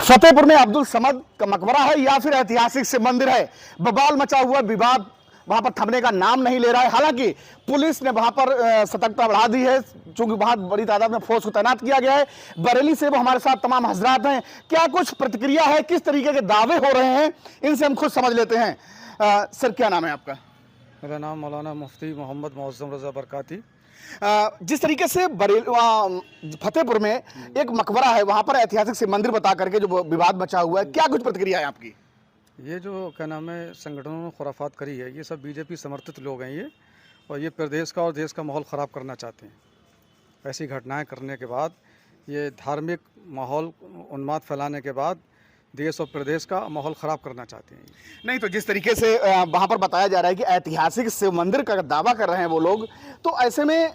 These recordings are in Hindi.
फतेहपुर में अब्दुल समद का मकबरा है या फिर ऐतिहासिक शिव मंदिर है, बवाल मचा हुआ विवाद वहां पर थमने का नाम नहीं ले रहा है। हालांकि पुलिस ने वहां पर सतर्कता बढ़ा दी है, चूंकि बहुत बड़ी तादाद में फोर्स को तैनात किया गया है। बरेली से वो हमारे साथ तमाम हजरात हैं, क्या कुछ प्रतिक्रिया है, किस तरीके के दावे हो रहे हैं, इनसे हम खुद समझ लेते हैं। सर क्या नाम है आपका? मेरा नाम मौलाना मुफ्ती मोहम्मद मौज़म रज़ा बरकाती। जिस तरीके से फतेहपुर में एक मकबरा है, वहां पर ऐतिहासिक शिव मंदिर बता करके जो विवाद मचा हुआ है, क्या कुछ प्रतिक्रिया है आपकी? ये जो क्या नाम है संगठनों ने खुराफात करी है, ये सब बीजेपी समर्थित लोग हैं ये, और ये प्रदेश का और देश का माहौल ख़राब करना चाहते हैं। ऐसी घटनाएं करने के बाद, ये धार्मिक माहौल उन्माद फैलाने के बाद देश और प्रदेश का माहौल ख़राब करना चाहते हैं। नहीं तो जिस तरीके से वहां पर बताया जा रहा है कि ऐतिहासिक शिव मंदिर का दावा कर रहे हैं वो लोग, तो ऐसे में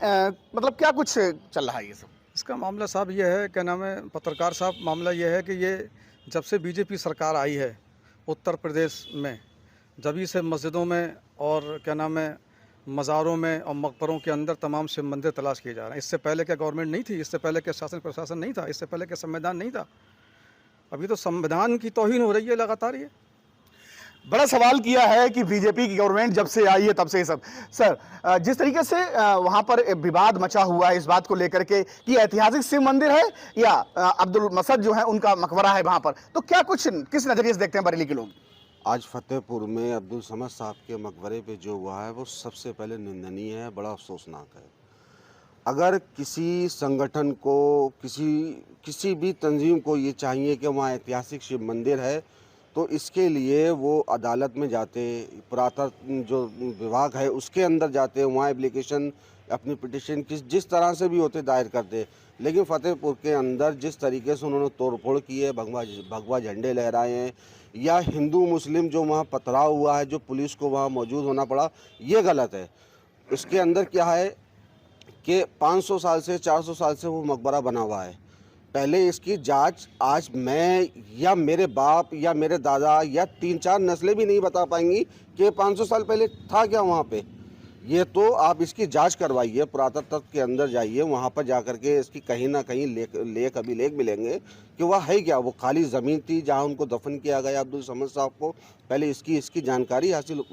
मतलब क्या कुछ चल रहा है ये सब? इसका मामला साहब ये है, क्या नाम है पत्रकार साहब, मामला ये है कि ये जब से बीजेपी सरकार आई है उत्तर प्रदेश में, जभी से मस्जिदों में और क्या नाम है मज़ारों में और मकबरों के अंदर तमाम शिव मंदिर तलाश किए जा रहे हैं। इससे पहले क्या गवर्नमेंट नहीं थी? इससे पहले क्या शासन प्रशासन नहीं था? इससे पहले क्या संविधान नहीं था? अभी तो संविधान की तौहीन हो रही है लगातार। ये बड़ा सवाल किया है कि बीजेपी की गवर्नमेंट जब से आई है तब से ये सब। सर जिस तरीके से वहां पर विवाद मचा हुआ है इस बात को लेकर के कि ऐतिहासिक शिव मंदिर है या अब्दुल मसद जो है उनका मकबरा है वहां पर, तो क्या कुछ किस नजरिए से देखते हैं बरेली के लोग? आज फतेहपुर में अब्दुल समद साहब के मकबरे पे जो हुआ है वो सबसे पहले निंदनीय है, बड़ा अफसोसनाक है। अगर किसी संगठन को, किसी भी तंजीम को ये चाहिए कि वहाँ ऐतिहासिक शिव मंदिर है, तो इसके लिए वो अदालत में जाते, पुरातत्व जो विभाग है उसके अंदर जाते, वहाँ एप्लीकेशन अपनी पिटिशन जिस तरह से भी होते दायर करते। लेकिन फतेहपुर के अंदर जिस तरीके से उन्होंने तोड़फोड़ की है, भगवा झंडे लहराए हैं, या हिंदू मुस्लिम जो वहाँ पथराव हुआ है, जो पुलिस को वहाँ मौजूद होना पड़ा, ये गलत है। इसके अंदर क्या है कि 500 साल से 400 साल से वो मकबरा बना हुआ है। पहले इसकी जांच आज मैं या मेरे बाप या मेरे दादा या 3-4 नस्लें भी नहीं बता पाएंगी कि 500 साल पहले था क्या वहाँ पे। ये तो आप इसकी जांच करवाइए, पुरातत्व के अंदर जाइए, वहाँ पर जाकर के इसकी कहीं ना कहीं लेख मिलेंगे कि वह है क्या। वो खाली ज़मीन थी जहाँ उनको दफन किया गया अब्दुल समद साहब को। पहले इसकी जानकारी हासिल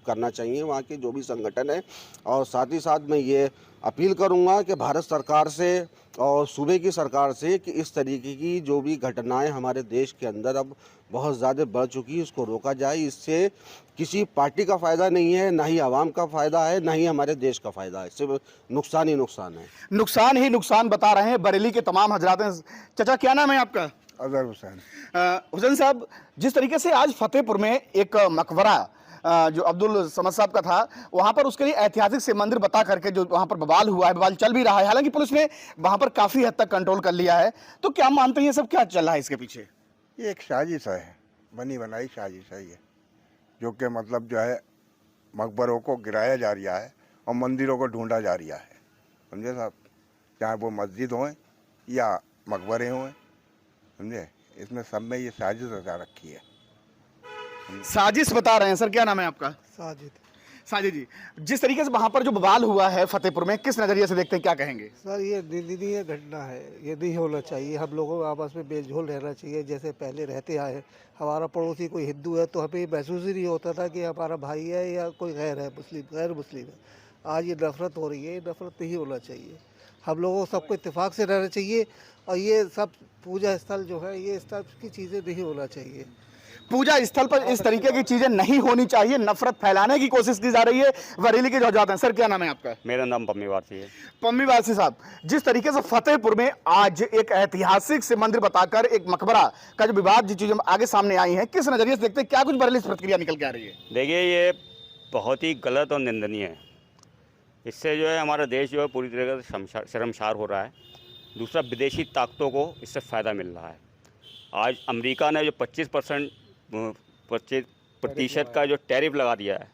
करना चाहिए वहाँ के जो भी संगठन है। और साथ ही साथ मैं ये अपील करूँगा कि भारत सरकार से और सूबे की सरकार से कि इस तरीके की जो भी घटनाएं हमारे देश के अंदर अब बहुत ज़्यादा बढ़ चुकी है, उसको रोका जाए। इससे किसी पार्टी का फ़ायदा नहीं है, ना ही आवाम का फ़ायदा है, ना ही हमारे देश का फ़ायदा है, सिर्फ नुकसान ही नुकसान है। नुकसान ही नुकसान बता रहे हैं बरेली के तमाम हजरात हैं। चाचा क्या नाम है आपका? अजहर हुसैन। हुसैन साहब, जिस तरीके से आज फतेहपुर में एक मकबरा जो अब्दुल समद साहब का था, वहां पर उसके लिए ऐतिहासिक शिव मंदिर बता करके जो वहां पर बवाल हुआ है, बवाल चल भी रहा है, हालांकि पुलिस ने वहां पर काफी हद तक कंट्रोल कर लिया है, तो क्या मानते हैं ये सब क्या चल रहा है इसके पीछे? ये एक साजिश है, बनी बनाई साजिश है ये, जो कि मतलब जो है मकबरों को गिराया जा रहा है और मंदिरों को ढूंढा जा रहा है। समझे साहब, चाहे वो मस्जिद हों या मकबरे हों, समझे, इसमें सब में ये साजिश रचा रखी है। साजिश बता रहे हैं। सर क्या नाम है आपका? साजिद। साजिद जी, जिस तरीके से वहां पर जो बवाल हुआ है फतेहपुर में, किस नजरिए से देखते हैं, क्या कहेंगे? सर ये निंदनीय घटना है, ये नहीं होना चाहिए। हम लोगों को आपस में बेझोल रहना चाहिए जैसे पहले रहते आए। हमारा पड़ोसी कोई हिंदू है तो हमें ये महसूस ही नहीं होता था कि हमारा भाई है या कोई गैर मुस्लिम है। आज ये नफरत हो रही है, ये नफरत नहीं होना चाहिए। हम लोगों को सबको इत्तेफाक से रहना चाहिए और ये सब पूजा स्थल जो है, ये इस तरह की चीज़ें नहीं होना चाहिए। पूजा स्थल पर इस तरीके की चीजें नहीं होनी चाहिए, नफरत फैलाने की कोशिश की जा रही है। बरेली के जो जाते हैं। सर क्या नाम है आपका? मेरा नाम पम्मी वारसी है। पम्मी वारसी साहब, जिस तरीके से फतेहपुर में आज एक ऐतिहासिक शिव मंदिर बताकर एक मकबरा का जो विवाद, जो चीजें आगे सामने आई हैं, किस नजरिए से देखते हैं, क्या कुछ बरेली से प्रतिक्रिया निकल के आ रही है? देखिए, ये बहुत ही गलत और निंदनीय है। इससे जो है हमारा देश जो है पूरी तरह से शर्मसार हो रहा है। दूसरा, विदेशी ताकतों को इससे फ़ायदा मिल रहा है। आज अमेरिका ने जो 25% का जो टैरिफ लगा दिया है,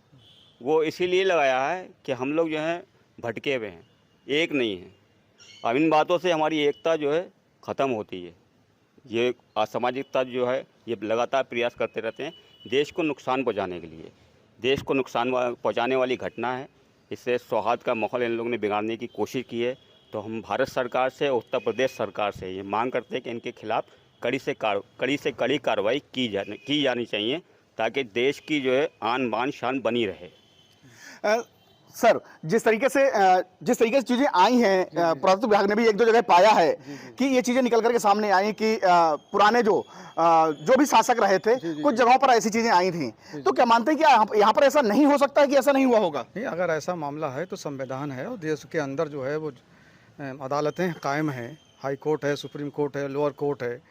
वो इसीलिए लगाया है कि हम लोग जो हैं भटके हुए हैं, एक नहीं है। अब इन बातों से हमारी एकता जो है ख़त्म होती है। ये असामाजिकता जो है ये लगातार प्रयास करते रहते हैं देश को नुकसान पहुंचाने के लिए। देश को नुकसान पहुंचाने वाली घटना है। इससे सौहार्द का माहौल इन लोगों ने बिगाड़ने की कोशिश की है। तो हम भारत सरकार से, उत्तर प्रदेश सरकार से ये मांग करते हैं कि इनके खिलाफ़ कड़ी से कड़ी कार्रवाई की जानी चाहिए, ताकि देश की जो है आन बान शान बनी रहे। सर, जिस तरीके से चीजें आई हैं, पुरातत्व विभाग ने भी एक दो जगह पाया है कि ये चीजें निकल करके सामने आई कि पुराने जो भी शासक रहे थे, कुछ जगहों पर ऐसी चीजें आई थी। तो क्या मानते हैं कि यहाँ पर ऐसा नहीं हो सकता है कि ऐसा नहीं हुआ होगा? नहीं, अगर ऐसा मामला है तो संविधान है और देश के अंदर जो है वो अदालतें कायम हैं, हाई कोर्ट है, सुप्रीम कोर्ट है, लोअर कोर्ट है,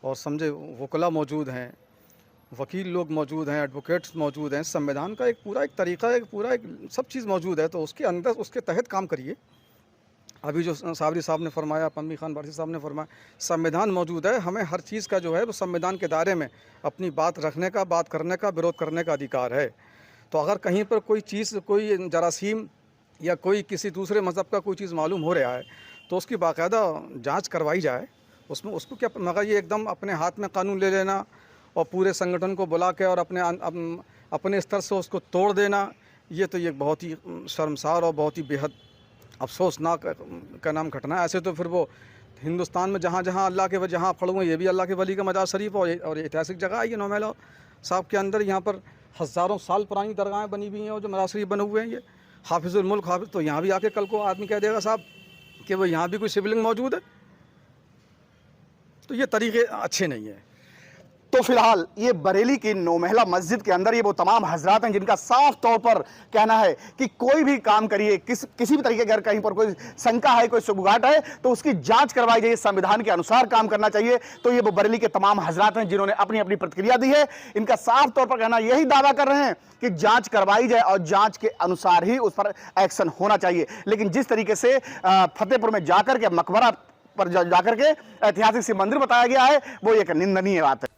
और समझे वकला मौजूद हैं, वकील लोग मौजूद हैं, एडवोकेट्स मौजूद हैं। संविधान का एक तरीका, एक सब चीज़ मौजूद है, तो उसके अंदर उसके तहत काम करिए। अभी जो साबरी साहब ने फरमाया, पम्मी खान बारसी साहब ने फरमाया, संविधान मौजूद है, हमें हर चीज़ का जो है वो संविधान के दायरे में अपनी बात रखने का, बात करने का, विरोध करने का अधिकार है। तो अगर कहीं पर कोई चीज़, कोई जरासीम या कोई किसी दूसरे मज़हब का कोई चीज़ मालूम हो रहा है तो उसकी बाकायदा जांच करवाई जाए। उसमें उसको क्या, मगर ये एकदम अपने हाथ में कानून ले लेना और पूरे संगठन को बुला के और अपने स्तर से उसको तोड़ देना, ये तो ये बहुत ही शर्मसार और बहुत ही बेहद अफसोसनाक का नाम घटना है। ऐसे तो फिर वो हिंदुस्तान में जहाँ जहाँ अल्लाह के जहाँ खड़े हुए, ये भी अल्लाह के वली का मजार शरीफ और ऐतिहासिक जगह है ये नौमेला साहब के अंदर। यहाँ पर हज़ारों साल पुरानी दरगाहें बनी हुई हैं और जो मजार शरीफ बने हुए हैं, ये हाफिज़ुल मुल्क हाफिज़, तो यहाँ भी आके कल को आदमी कह देगा साहब कि वो यहाँ भी कोई शिवलिंग मौजूद है, तो ये तरीके अच्छे नहीं हैं। तो फिलहाल ये बरेली की 9 महला मस्जिद के अंदर ये वो तमाम हजरात हैं जिनका साफ तौर पर कहना है कि कोई भी काम करिए, किसी भी तरीके अगर कहीं पर कोई शंका है, कोई शुबगाट है, तो उसकी जांच करवाई जाए, संविधान के अनुसार काम करना चाहिए। तो ये वो बरेली के तमाम हजरात हैं जिन्होंने अपनी अपनी प्रतिक्रिया दी है। इनका साफ तौर पर कहना यही दावा कर रहे हैं कि जांच करवाई जाए और जांच के अनुसार ही उस पर एक्शन होना चाहिए। लेकिन जिस तरीके से फतेहपुर में जाकर के मकबरा पर जाकर के ऐतिहासिक से मंदिर बताया गया है, वो एक निंदनीय बात है।